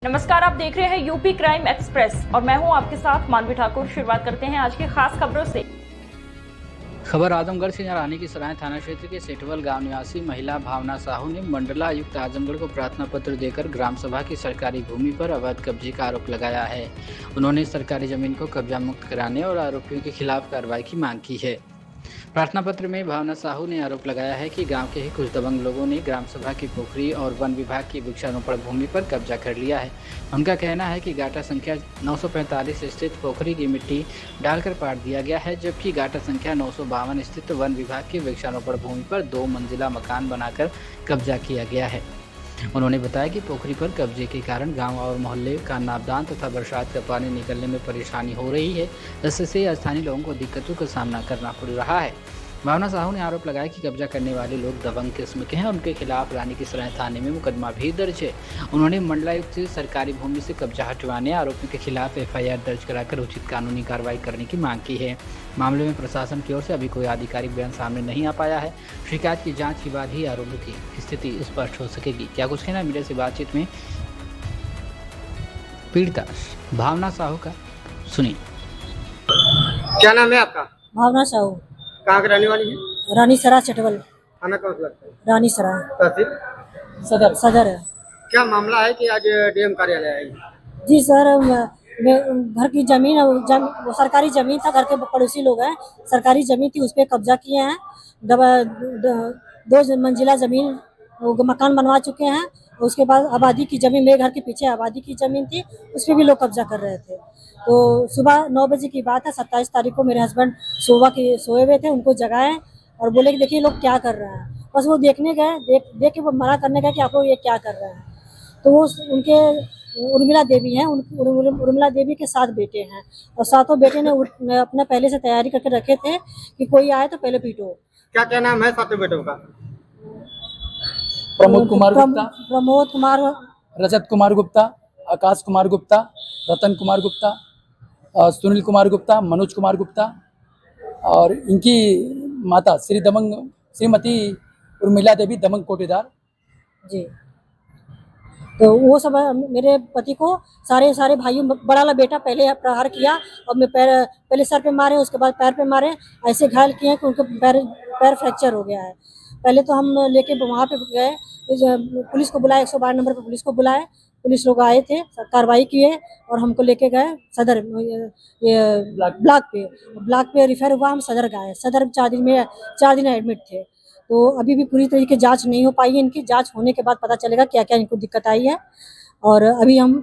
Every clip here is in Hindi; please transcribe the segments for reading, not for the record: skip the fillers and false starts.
नमस्कार, आप देख रहे हैं यूपी क्राइम एक्सप्रेस और मैं हूं आपके साथ मानवी ठाकुर। शुरुआत करते हैं आज की खास खबरों से। खबर आजमगढ़ से रानी की सराय थाना क्षेत्र के सेठवल गांव निवासी महिला भावना साहू ने मंडलायुक्त आजमगढ़ को प्रार्थना पत्र देकर ग्राम सभा की सरकारी भूमि पर अवैध कब्जे का आरोप लगाया है। उन्होंने सरकारी जमीन को कब्जा मुक्त कराने और आरोपियों के खिलाफ कार्रवाई की मांग की है। प्रार्थना पत्र में भावना साहू ने आरोप लगाया है कि गांव के ही कुछ दबंग लोगों ने ग्राम सभा की पोखरी और वन विभाग की वृक्षारोपण भूमि पर कब्जा कर लिया है। उनका कहना है कि गाटा संख्या 945 स्थित पोखरी की मिट्टी डालकर पाट दिया गया है, जबकि गाटा संख्या 952 स्थित वन विभाग की वृक्षारोपण भूमि पर 2 मंजिला मकान बनाकर कब्जा किया गया है। उन्होंने बताया कि पोखरी पर कब्जे के कारण गांव और मोहल्ले का नापदान तथा बरसात का पानी निकलने में परेशानी हो रही है, जिससे स्थानीय लोगों को दिक्कतों का सामना करना पड़ रहा है। भावना साहू ने आरोप लगाया कि कब्जा करने वाले लोग दबंग किस्म के हैं। उनके खिलाफ रानी की सराय थाने में मुकदमा भी दर्ज है। उन्होंने मंडलायुक्त से सरकारी भूमि से कब्जा हटवाने, आरोपियों के खिलाफ FIR दर्ज कराकर उचित कानूनी कार्रवाई करने की मांग की है। मामले में प्रशासन की ओर से अभी कोई आधिकारिक बयान सामने नहीं आ पाया है। शिकायत की जांच के बाद ही आरोपियों की स्थिति स्पष्ट हो सकेगी। क्या कुछ कहना मीडिया से बातचीत में पीड़िता भावना साहू का, सुनिए। क्या नाम है आपका? भावना साहू। कहाँ की रहने वाली है? रानी सरा चटवल। थाना कौन सा लगता है? रानी सरा तहसील सदर है। क्या मामला है कि आज DM कार्यालय आए? जी सर, घर की जमीन वो सरकारी जमीन था, घर के पड़ोसी लोग हैं, सरकारी जमीन थी, उस पर कब्जा किए हैं। 2 मंजिला जमीन वो मकान बनवा चुके हैं। उसके बाद आबादी की जमीन, मेरे घर के पीछे आबादी की जमीन थी, उस पर भी लोग कब्जा कर रहे थे। तो सुबह 9 बजे की बात है, 27 तारीख को मेरे हस्बैंड सोए हुए थे, उनको जगाए और बोले कि देखिए लोग क्या कर रहे हैं। बस वो देखने गए, देख के वो मना करने गए कि आप लोग ये क्या कर रहे हैं। तो वो उनके उर्मिला देवी हैं, उर्मिला देवी के 7 बेटे हैं और 7 बेटे ने अपना पहले से तैयारी करके रखे थे कि कोई आए तो पहले पीटो। क्या क्या नाम है 7 बेटों का? प्रमोद कुमार गुप्ता, प्रमोद कुमार, रजत कुमार गुप्ता, आकाश कुमार गुप्ता, रतन कुमार गुप्ता, सुनील कुमार गुप्ता, मनोज कुमार गुप्ता और इनकी माता श्रीमती उर्मिला देवी दमंग कोटेदार जी। तो वो सब मेरे पति को सारे भाइयों, बड़ा वाला बेटा पहले प्रहार किया और मैं पहले सर पे मारे, उसके बाद पैर पे मारे, ऐसे घायल किए कि उनके पैर फ्रैक्चर हो गया है। पहले तो हम लेके वहाँ पे गए, पुलिस को बुलाया, 112 नंबर पे पुलिस को बुलाए, पुलिस लोग आए थे, कार्रवाई किए और हमको लेके गए सदर, ब्लॉक पे रिफर हुआ। हम सदर गए, सदर 4 दिन एडमिट थे। तो अभी भी पूरी तरीके जांच नहीं हो पाई है। इनकी जांच होने के बाद पता चलेगा क्या क्या इनको दिक्कत आई है। और अभी हम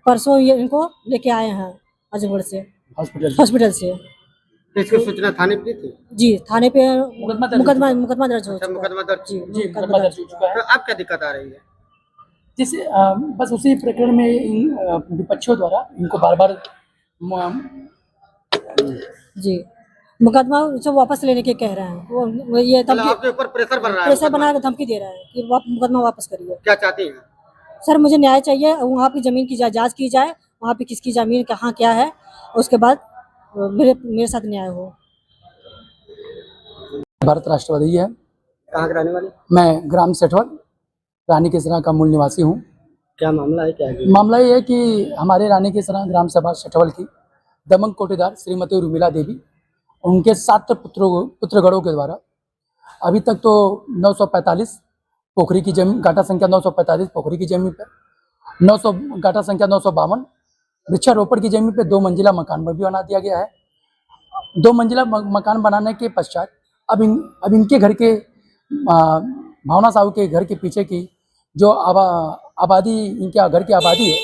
परसों ये इनको लेके आए हैं आजमगढ़ से, हॉस्पिटल से। इसकी सूचना थाने पे थी? जी, थाने पे मुकदमा दर्ज हो चुका है। मुकदमा दर्ज मुकदमा दर्ज हो चुका है। तो अब क्या दिक्कत आ रही है? जिस बस उसी प्रकरण में इन विपक्षियों द्वारा इनको बार बार जी मुकदमा से वापस लेने के कह रहे हैं। वो ये धमकी, आपके ऊपर प्रेशर बन रहा है? प्रेशर बना के धमकी दे रहा है कि मुकदमा वापस करिए। क्या चाहते हैं? सर मुझे न्याय चाहिए, वहाँ की जमीन की जांच की जाए, वहाँ पे किसकी जमीन कहाँ क्या है, उसके बाद मेरे साथ न्याय हो। भारत राष्ट्रवादी है। कहाँ के रहने वाले? मैं ग्राम सेठवल रानी की सराय का मूल निवासी हूँ। क्या मामला है? क्या है मामला ये है कि हमारे रानी की सराय ग्राम सभा सेठवल की दमंग कोटेदार श्रीमती उर्मिला देवी, उनके 7 पुत्रगणों के द्वारा अभी तक तो 945 पोखरी की जमीन, गाटा संख्या 945 पोखरी की जमीन पर गाटा संख्या 952 वृक्षारोपण की जमीन पे 2 मंजिला मकान भी बना दिया गया है। 2 मंजिला मकान बनाने के पश्चात अब इनके घर के भावना साहू के घर के पीछे की जो आबादी, इनके घर की आबादी है,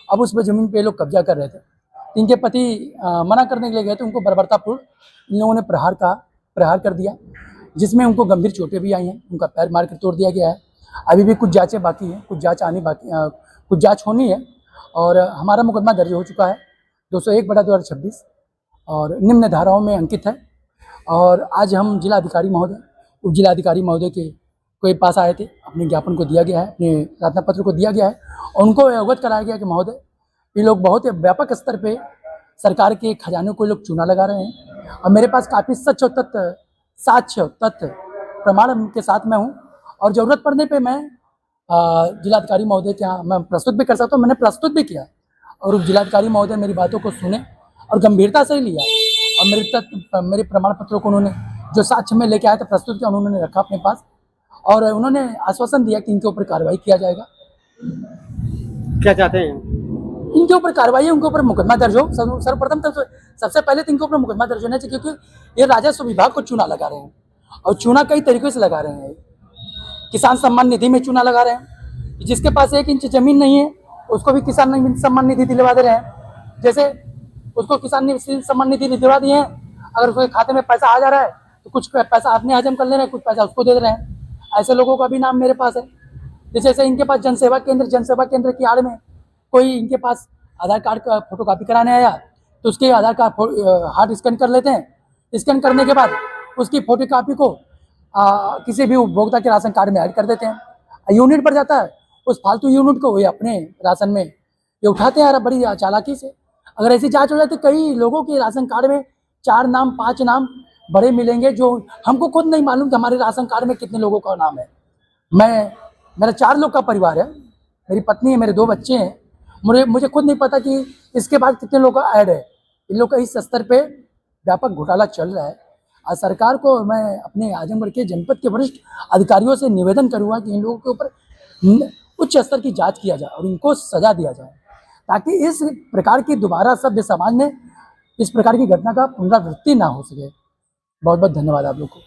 अब उस पर जमीन पे लोग कब्जा कर रहे थे। इनके पति मना करने के लिए गए तो उनको बर्बरतापूर्ण इन लोगों ने प्रहार कर दिया, जिसमें उनको गंभीर चोटें भी आई हैं। उनका पैर मार कर तोड़ दिया गया है। अभी भी कुछ जांचें बाकी हैं, कुछ जांच होनी है और हमारा मुकदमा दर्ज हो चुका है 201/2026 और निम्न धाराओं में अंकित है। और आज हम जिलाधिकारी महोदय, उप जिलाधिकारी महोदय के पास आए थे, अपने ज्ञापन को दिया गया है, अपने प्रार्थना पत्र को दिया गया है और उनको अवगत कराया गया कि महोदय ये लोग बहुत व्यापक स्तर पे सरकार के खजाने को लोग चूना लगा रहे हैं और मेरे पास काफ़ी साक्ष्य तथ्य प्रमाण के साथ मैं हूँ और ज़रूरत पड़ने पे मैं जिलाधिकारी महोदय के यहाँ मैं प्रस्तुत भी कर सकता हूँ, मैंने प्रस्तुत भी किया और जिलाधिकारी महोदय मेरी बातों को सुने और गंभीरता से ही लिया और मेरे प्रमाण पत्रों को उन्होंने जो साक्ष्य में लेके आए थे प्रस्तुत किया, उन्होंने रखा अपने पास और उन्होंने आश्वासन दिया कि इनके ऊपर कार्रवाई किया जाएगा। क्या चाहते हैं? इनके ऊपर कार्रवाई है, उनके ऊपर मुकदमा दर्ज हो। सर्वप्रथम तो सबसे पहले तो इनके ऊपर मुकदमा दर्ज होना चाहिए, क्योंकि ये राजस्व विभाग को चूना लगा रहे हैं और चूना कई तरीके से लगा रहे हैं। किसान सम्मान निधि में चूना लगा रहे हैं, जिसके पास 1 इंच जमीन नहीं है उसको भी किसान सम्मान निधि दिलवा दे रहे हैं। जैसे उसको किसान सम्मान निधि दिलवा दिए हैं, अगर उसके खाते में पैसा आ जा रहा है तो कुछ पैसा आपने हजम कर ले रहे हैं, कुछ पैसा उसको दे रहे हैं। ऐसे लोगों का भी नाम मेरे पास है। जैसे इनके पास जनसेवा केंद्र की आड़ में कोई इनके पास आधार कार्ड का फोटोकॉपी कराने आया तो उसके आधार कार्ड हार्ड स्कैन कर लेते हैं। स्कैन करने के बाद उसकी फोटोकॉपी को किसी भी उपभोक्ता के राशन कार्ड में ऐड कर देते हैं। यूनिट बढ़ जाता है, उस फालतू यूनिट को वे अपने राशन में ये उठाते हैं बड़ी चालाकी से। अगर ऐसी जांच हो जाती कई लोगों के राशन कार्ड में 4 नाम 5 नाम बड़े मिलेंगे, जो हमको खुद नहीं मालूम कि हमारे राशन कार्ड में कितने लोगों का नाम है। मेरा 4 लोग का परिवार है, मेरी पत्नी है, मेरे 2 बच्चे हैं। मुझे खुद नहीं पता कि इसके बाद कितने लोगों का ऐड है। इन लोग का इस स्तर पे व्यापक घोटाला चल रहा है। और सरकार को मैं अपने आजमगढ़ के जनपद के वरिष्ठ अधिकारियों से निवेदन करूंगा कि इन लोगों के ऊपर उच्च स्तर की जांच किया जाए और इनको सजा दिया जाए, ताकि इस प्रकार की दोबारा सभ्य समाज में इस प्रकार की घटना का पुनरावृत्ति ना हो सके। बहुत बहुत धन्यवाद आप लोग को।